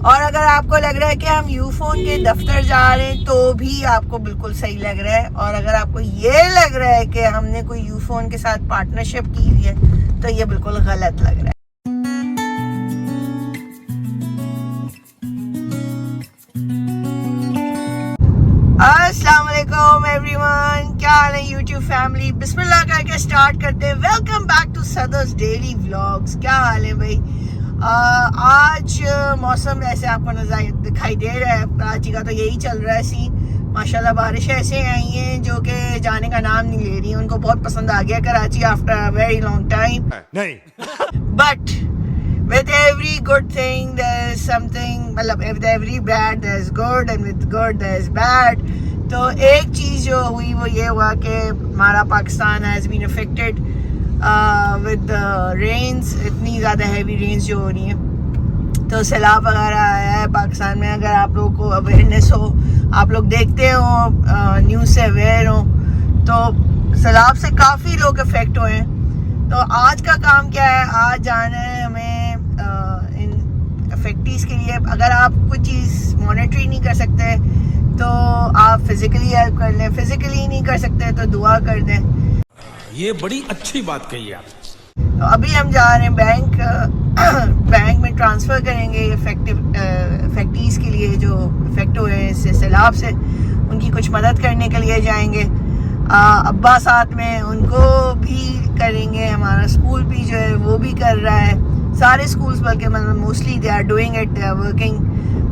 और अगर आपको लग रहा है कि हम यूफोन के दफ्तर जा रहे हैं तो भी आपको बिल्कुल सही लग रहा है, और अगर आपको ये लग रहा है कि हमने कोई यूफोन के साथ पार्टनरशिप की हुई है तो ये बिल्कुल गलत लग रहा है। अस्सलाम वालेकुम एवरीवन, क्या हाल है यूट्यूब फैमिली। बिस्मिल्लाह करके स्टार्ट करते हैं। Welcome back to Sadaf's daily vlogs. क्या हाल है भाई। आज मौसम ऐसे आपको नजर दिखाई दे रहा है, कराची का तो यही चल रहा है सीन। माशाल्लाह बारिश ऐसे आई हैं जो कि जाने का नाम नहीं ले रही। उनको बहुत पसंद आ गया Karachi after a very long time. नहीं but with every good thing there is something, मतलब with every bad there is good and with good there is bad। तो एक चीज़ जो हुई वो ये हुआ कि हमारा Pakistan has been affected with the rains, इतनी ज़्यादा heavy rains जो हो रही हैं, तो सैलाब वगैरह आया है पाकिस्तान में। अगर आप लोगों को अवेयरनेस हो, आप लोग देखते हो, न्यूज़ से अवेयर हो, तो सैलाब से काफ़ी लोग अफेक्ट हुए हैं। तो आज का काम क्या है, आज जाना है हमें इन अफेक्टीज के लिए। अगर आप कुछ चीज़ मॉनिटरी नहीं कर सकते तो आप फिजिकली हेल्प कर लें, फिजिकली नहीं कर सकते तो दुआ कर दें। ये बड़ी अच्छी बात कही आप। तो अभी हम जा रहे हैं बैंक में ट्रांसफ़र करेंगे अफेक्टीज के लिए जो अफेक्ट हुए हैं इससे, सैलाब से। उनकी कुछ मदद करने के लिए जाएंगे। अब्बा साथ में, उनको भी करेंगे। हमारा स्कूल भी जो है वो भी कर रहा है, सारे स्कूल्स बल्कि मतलब mostly they are doing it, they are working.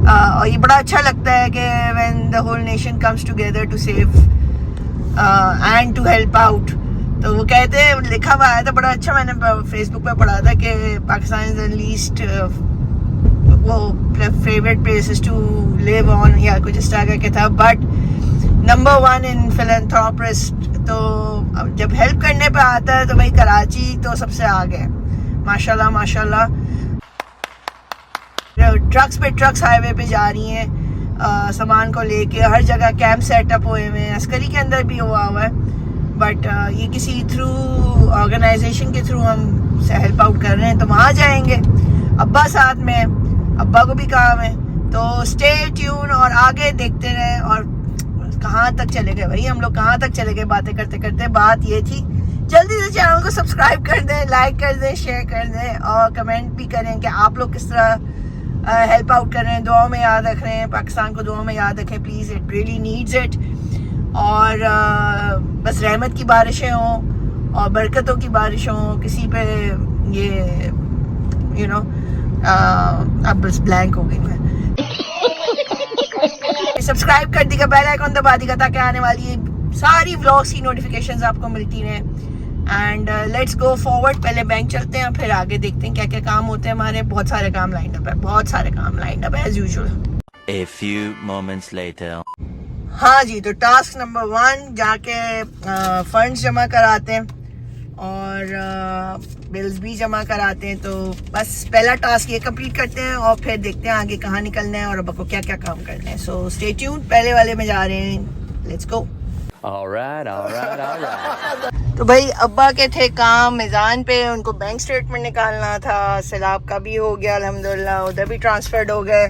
और ये बड़ा अच्छा लगता है कि when the whole nation comes together to save and to help out. तो वो कहते हैं, लिखा हुआ आया था बड़ा अच्छा, मैंने फेसबुक पे पढ़ा था कि पाकिस्तान इज द लीस्ट वो favourite places to live on या कुछ इस तरह के था, बट नंबर 1 इन फिलैंथ्रोपिस्ट। तो जब हेल्प करने पे आता है तो भाई कराची तो सबसे आगे है, माशाल्लाह माशाल्लाह। ट्रक्स पे ट्रक्स हाईवे पे जा रही हैं सामान को लेके। हर जगह कैंप सेटअप हुए हुए हैं, अस्करी के अंदर भी हुआ हुआ है, बट ये किसी थ्रू ऑर्गेनाइजेशन के थ्रू हम हेल्प आउट कर रहे हैं, तो वहाँ जाएंगे। अब्बा साथ में, अब्बा को भी काम है, तो स्टे ट्यून और आगे देखते रहें। और कहाँ तक चले गए भाई हम लोग, कहाँ तक चले गए बातें करते करते। बात ये थी, जल्दी से चैनल को सब्सक्राइब कर दें, लाइक कर दें, शेयर कर दें और कमेंट भी करें कि आप लोग किस तरह हेल्प आउट कर रहे हैं। दुआओं में याद रख रहे हैं, पाकिस्तान को दुआओं में याद रखें please, it really needs it. और बस रहमत की बारिशें हों और बरकतों की बारिश हों किसी पे। ये यू नो अब बस ब्लैंक हो गई मैं। सब्सक्राइब कर दीजिएगा, बेल आइकन दबा दीजिएगा ताकि आने वाली सारी व्लॉग्स की नोटिफिकेशंस आपको मिलती रहें। And let's go forward. पहले बैंक चलते हैं, फिर आगे देखते हैं क्या क्या काम होते हैं हमारे। बहुत सारे काम लाइन अप है, बहुत सारे काम लाइन अप है as usual. A few moments later. हाँ जी, तो टास्क नंबर 1 जाके फंड्स जमा कराते हैं और बिल्स भी जमा कराते हैं। तो बस पहला टास्क ये कंप्लीट करते हैं और फिर देखते हैं आगे कहाँ निकलना है और अब को क्या क्या काम करना है। सो स्टे ट्यून, पहले वाले में जा रहे हैं, लेट्स गो। Alright. तो भाई अब्बा के थे काम मिजान पे, उनको बैंक स्टेटमेंट निकालना था। सैलाब का भी हो गया अल्हम्दुलिल्लाह, उधर भी ट्रांसफर्ड हो गए।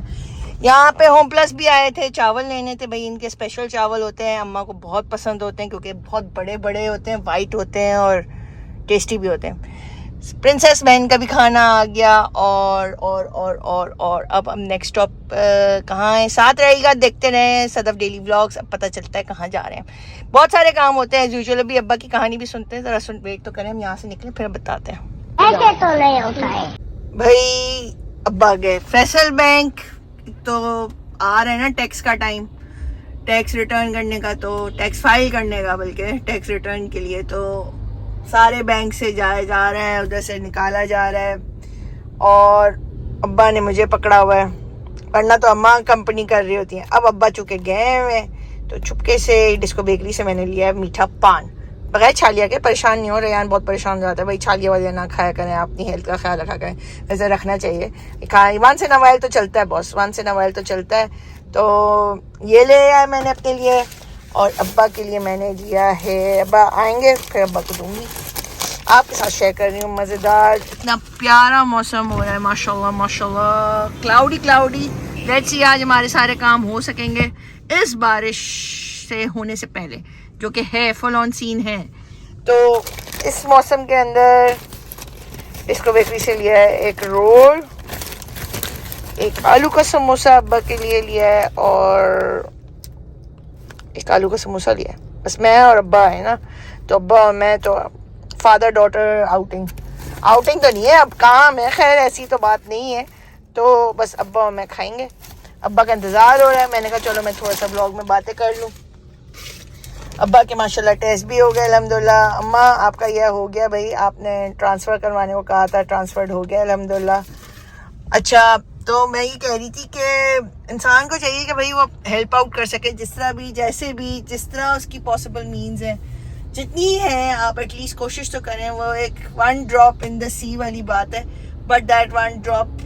यहाँ पे होम प्लस भी आए थे, चावल लेने थे भाई। इनके स्पेशल चावल होते हैं, अम्मा को बहुत पसंद होते हैं क्योंकि बहुत बड़े बड़े होते हैं, वाइट होते हैं और टेस्टी भी होते हैं। प्रिंसेस बहन का भी खाना आ गया और अब हम नेक्स्ट स्टॉप कहाँ है, साथ रहेगा, देखते रहे सदफ डेली व्लॉग्स, अब पता चलता है कहाँ जा रहे हैं। बहुत सारे काम होते हैं यूजुअली। अभी अब्बा की कहानी भी सुनते हैं, जरा वेट तो करें, हम यहाँ से निकले फिर बताते हैं। ऐसे तो नहीं होता है भाई अब्बा गए फैसल बैंक। तो आ रहे हैं ना टैक्स का टाइम, टैक्स रिटर्न करने का, तो टैक्स फाइल करने का, बल्कि टैक्स रिटर्न के लिए। तो सारे बैंक से जाया जा रहा है, उधर से निकाला जा रहा है और अब्बा ने मुझे पकड़ा हुआ है, वरना तो अम्मा कंपनी कर रही होती हैं। अब अब्बा चुके गए हुए तो चुपके से डिस्को बेकरी से मैंने लिया है मीठा पान, बगैर छालिया के। परेशान नहीं हो, रेयान बहुत परेशान हो जाता है भाई, छालिया वाले ना खाया करें, अपनी हेल्थ का ख्याल रखा करें, वैसे रखना चाहिए। वंस इन अ वाइल तो चलता है boss, once in a while तो चलता है। तो ये ले आया मैंने अपने लिए और अब्बा के लिए मैंने लिया है। अब्बा आएंगे फिर अब्बा को दूंगी, आपके साथ शेयर कर रही हूँ। मज़ेदार, इतना प्यारा मौसम हो रहा है माशाल्लाह माशाल्लाह। क्लाउडी लेट्स सी आज हमारे सारे काम हो सकेंगे इस बारिश से होने से पहले, जो कि है फुल ऑन सीन है। तो इस मौसम के अंदर इसको बेकरी से लिया है एक रोल, एक आलू का समोसा अब्बा के लिए लिया है और एक आलू का समोसा लिया है। बस मैं और अब्बा है ना, तो अब्बा और मैं तो फादर डॉटर आउटिंग तो नहीं है, अब काम है, खैर ऐसी तो बात नहीं है। तो बस अब्बा और मैं खाएंगे, अब्बा का इंतज़ार हो रहा है। मैंने कहा चलो मैं थोड़ा सा ब्लॉग में बातें कर लूँ। अब्बा के माशाल्लाह टेस्ट भी हो गया अल्हम्दुलिल्लाह। अम्मा आपका यह हो गया भाई, आपने ट्रांसफ़र करवाने को कहा था, ट्रांसफ़र्ड हो गया अल्हम्दुलिल्लाह। अच्छा, तो मैं ये कह रही थी कि इंसान को चाहिए कि भाई वो हेल्प आउट कर सके जिस तरह भी, जैसे भी, जिस तरह उसकी पॉसिबल मीन्स है, जितनी है आप एटलीस्ट कोशिश तो करें। वो एक 1 ड्रॉप इन द सी वाली बात है, बट दैट 1 ड्रॉप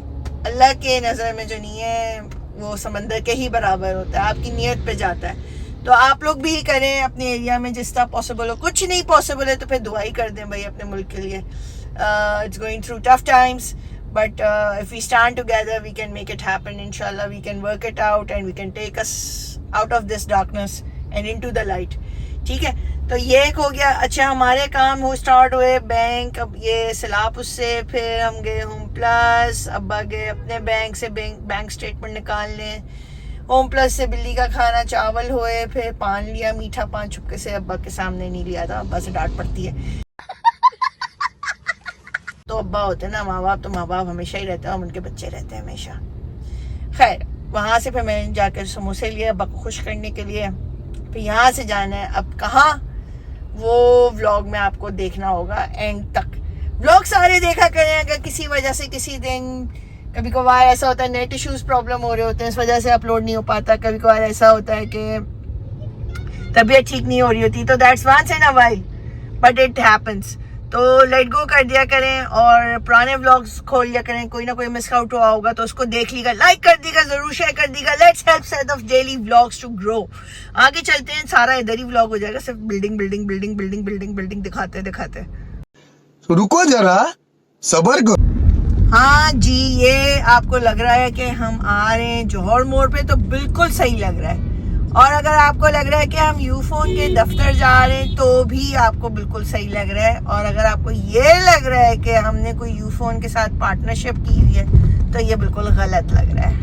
अल्लाह के नज़र में जो नहीं है वो समंदर के ही बराबर होता है, आपकी नीयत पे जाता है। तो आप लोग भी करें अपने एरिया में जिस तरह पॉसिबल हो। कुछ नहीं पॉसिबल है तो फिर दुआ ही कर दें भाई अपने मुल्क के लिए। It's going through tough times, but if we stand together we can make it happen, inshallah we can work it out and we can take us out of this darkness and into the light। ठीक है, तो ये एक हो गया। अच्छा, हमारे काम हो स्टार्ट हुए बैंक, अब ये सैलाब उससे, फिर हम गए होम प्लस, अब्बा गए अपने बैंक से बैंक स्टेटमेंट निकालने, होम प्लस से बिल्ली का खाना चावल हुए, फिर पान लिया, मीठा पान चुपके से अब्बा के सामने नहीं लिया था, अब्बा से डांट पड़ती है। तो अब्बा होते हैं ना माँ बाप, तो माँ बाप हमेशा ही रहते हैं, उनके बच्चे रहते हैं हमेशा। खैर, वहाँ से फिर मैंने जाकर समोसे लिए अब्बा को खुश करने के लिए। फिर यहाँ से जाना है अब कहाँ, वो व्लॉग में आपको देखना होगा एंड तक। व्लॉग सारे देखा करें, अगर किसी वजह से किसी दिन कभी कभार ऐसा होता है नेट इश्यूज प्रॉब्लम हो रहे होते हैं, इस वजह से अपलोड नहीं हो पाता। कभी कभार ऐसा होता है कि तबीयत ठीक नहीं हो रही होती, तो that's once in a while, but it happens. तो लेट गो कर दिया करें और पुराने व्लॉग्स खोल लिया करें, कोई ना कोई मिस आउट हुआ होगा तो उसको देख लीजिएगा, लाइक कर दीजिएगा, जरूर शेयर कर दीजिएगा। Let's help Sadaf daily vlogs to grow. आगे चलते हैं, सारा इधर ही व्लॉग हो जाएगा, सिर्फ building building building building building building दिखाते दिखाते। रुको जरा, सबर करो। हाँ जी, ये आपको लग रहा है कि हम आ रहे हैं जौहर मोड़ पे, तो बिल्कुल सही लग रहा है। और अगर आपको लग रहा है कि हम यूफोन के दफ्तर जा रहे हैं तो भी आपको बिल्कुल सही लग रहा है। और अगर आपको ये लग रहा है कि हमने कोई यूफोन के साथ पार्टनरशिप की हुई है तो ये बिल्कुल गलत लग रहा है।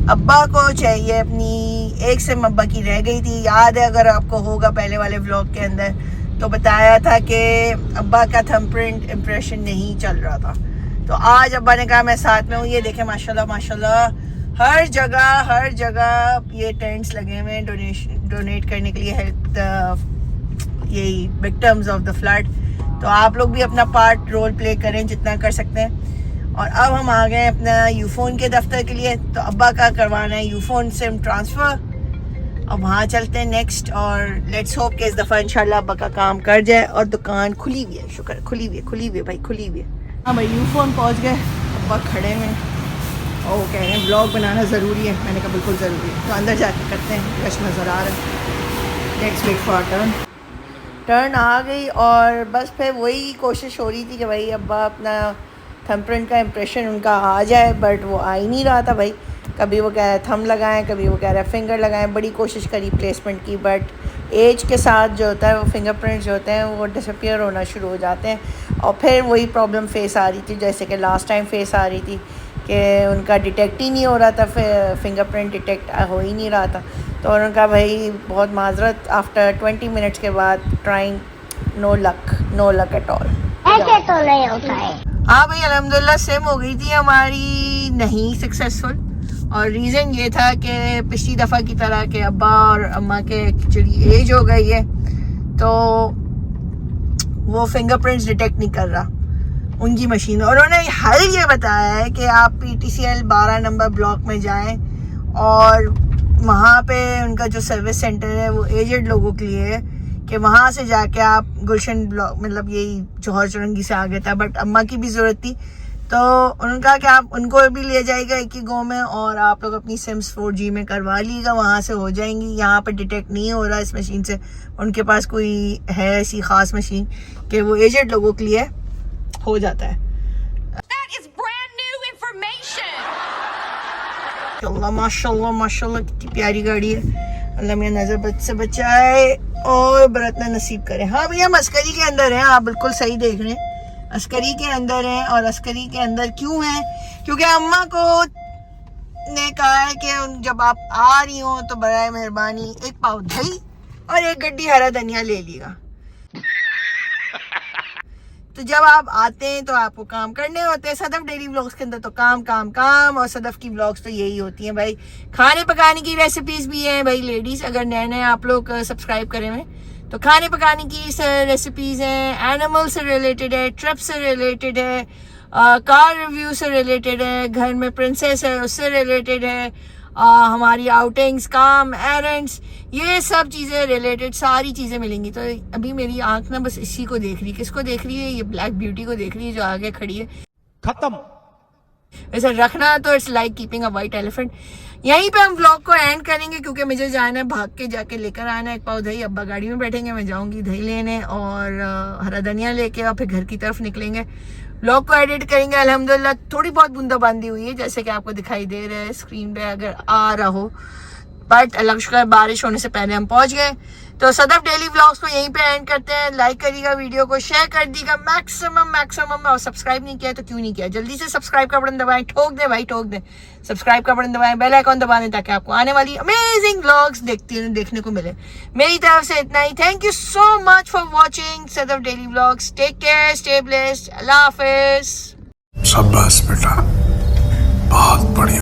अब्बा को चाहिए अपनी एक सिम, अब्बा की रह गई थी, याद है अगर आपको होगा पहले वाले व्लॉग के अंदर, तो बताया था कि अब्बा का थंबप्रिंट इम्प्रेशन नहीं चल रहा था। तो आज अब्बा ने कहा मैं साथ में हूँ। ये देखें माशाल्लाह माशाल्लाह, हर जगह ये टेंट्स लगे हुए हैं डोनेट करने के लिए, हेल्प यही विक्टिम्स ऑफ द फ्लड। तो आप लोग भी अपना पार्ट रोल प्ले करें जितना कर सकते हैं। और अब हम आ गए अपना यूफोन के दफ्तर के लिए, तो अब्बा का करवाना है यूफोन सिम ट्रांसफ़र। अब वहाँ चलते हैं नेक्स्ट, और लेट्स होप कि इस दफ़ा इंशाल्लाह अब्बा का काम कर जाए। और दुकान खुली हुई है, शुक्र, खुली हुई है भाई, खुली हुई है। हाँ भाई, यूफोन पहुँच गए, अब्बा खड़े हैं और कह रहे हैं ब्लॉग बनाना ज़रूरी है। मैंने कहा बिल्कुल ज़रूरी है, तो अंदर जाके करते हैं, रश नज़र आ रहा है। लेट्स वेट फॉर टर्न आ गई। और बस फिर वही कोशिश हो रही थी कि भाई अब्बा अपना थंबप्रिंट का इम्प्रेशन उनका आ जाए, बट वो आ ही नहीं रहा था भाई। कभी वो कह रहा है थंब लगाएं, कभी वो कह रहा है फिंगर लगाएं। बड़ी कोशिश करी प्लेसमेंट की, बट एज के साथ जो होता है वो फिंगरप्रिंट्स जो होते हैं वो डिसअपीयर होना शुरू हो जाते हैं। और फिर वही प्रॉब्लम फेस आ रही थी जैसे कि लास्ट टाइम फेस आ रही थी कि उनका डिटेक्ट ही नहीं हो रहा था, फिंगरप्रिंट डिटेक्ट हो ही नहीं रहा था। तो उनका भाई बहुत माजरत, आफ्टर 20 मिनट्स के बाद trying, no luck at all. ऐसे तो नहीं होता है। हाँ भाई, अल्हम्दुलिल्लाह सिम हो गई थी हमारी नहीं सक्सेसफुल। और रीज़न ये था कि पिछली दफ़ा की तरह के अब्बा और अम्मा के एक्चुअली एज हो गई है, तो वो फिंगरप्रिंट्स डिटेक्ट नहीं कर रहा उनकी मशीन। और उन्होंने हल ये बताया है कि आप PTCL 12 नंबर ब्लॉक में जाएं और वहाँ पे उनका जो सर्विस सेंटर है वो एजेड लोगों के लिए है, कि वहाँ से जाके आप गुलशन ब्लॉक, मतलब यही जौहर चौरंगी से आगे था, बट अम्मा की भी ज़रूरत थी तो उन्होंने कहा कि आप उनको भी ले जाएगा एक ही गाँव में और आप लोग अपनी सिम्स 4G में करवा लीजिएगा, वहाँ से हो जाएंगी। यहाँ पर डिटेक्ट नहीं हो रहा इस मशीन से, उनके पास कोई है ऐसी ख़ास मशीन कि वो एजेड लोगों के लिए हो जाता है। माशाल्लाह माशाल्लाह माशाल्लाह कितनी प्यारी गाड़ी है। अल्लाह मियां नजर बद से बचाए और बरतना नसीब करे। हाँ भैया, हम अस्करी के अंदर हैं, आप बिल्कुल सही देख रहे हैं, अस्करी के अंदर हैं। और अस्करी के अंदर क्यों हैं? क्योंकि अम्मा को ने कहा है कि जब आप आ रही हो तो बराए मेहरबानी एक पाव दही और एक गड्डी हरा धनिया ले लिएगा। तो जब आप आते हैं तो आपको काम करने होते हैं। सदफ डेली व्लॉग्स के अंदर तो काम काम काम, और सदफ की व्लॉग्स तो यही होती हैं भाई। खाने पकाने की रेसिपीज भी हैं भाई लेडीज, अगर नए नए आप लोग सब्सक्राइब करें हुए तो खाने पकाने की रेसिपीज हैं, एनिमल से रिलेटेड है, ट्रिप से रिलेटेड है, कार रिव्यू से रिलेटेड है, घर में प्रिंसेस है उससे रिलेटेड है, हमारी आउटिंग्स, काम, एरेंड्स, ये सब चीज़ें रिलेटेड सारी चीज़ें मिलेंगी। तो अभी मेरी आंख ना बस इसी को देख रही है। किसको देख रही है? ये ब्लैक ब्यूटी को देख रही है जो आगे खड़ी है। खत्म। वैसे रखना तो it's like keeping a white elephant. यहीं पे हम व्लॉग को एंड करेंगे क्योंकि मुझे जाना है, भाग के जाके लेकर आना है एक पाव दही। अब्बा गाड़ी में बैठेंगे, मैं जाऊंगी दही लेने और हरा धनिया लेके और फिर घर की तरफ निकलेंगे। व्लॉग को एडिट करेंगे। अल्हम्दुलिल्लाह थोड़ी बहुत बूंदाबांदी हुई है जैसे कि आपको दिखाई दे रहा है स्क्रीन पे अगर आ रहा हो, बट अल्लाह का शुक्र है बारिश होने से पहले हम पहुंच गए। तो सदफ डेली व्लॉग्स को यहीं पे एंड करते हैं। लाइक करिएगा, वीडियो को शेयर कर दीजिएगा मैक्सिमम, और सब्सक्राइब नहीं किया तो क्यों नहीं किया, जल्दी से सब्सक्राइब का बटन दबाएं, ठोक दे भाई ठोक दे, सब्सक्राइब का बटन दबाएं, बेल आइकॉन दबा दें ताकि आपको आने वाली अमेजिंग व्लॉग्स देखने को मिले। मेरी तरफ से इतना ही। Thank you so much for watching Sadaf daily vlogs. Take care, stay blessed, अल्लाह हाफिज। शाबाश बेटा, बहुत बढ़िया।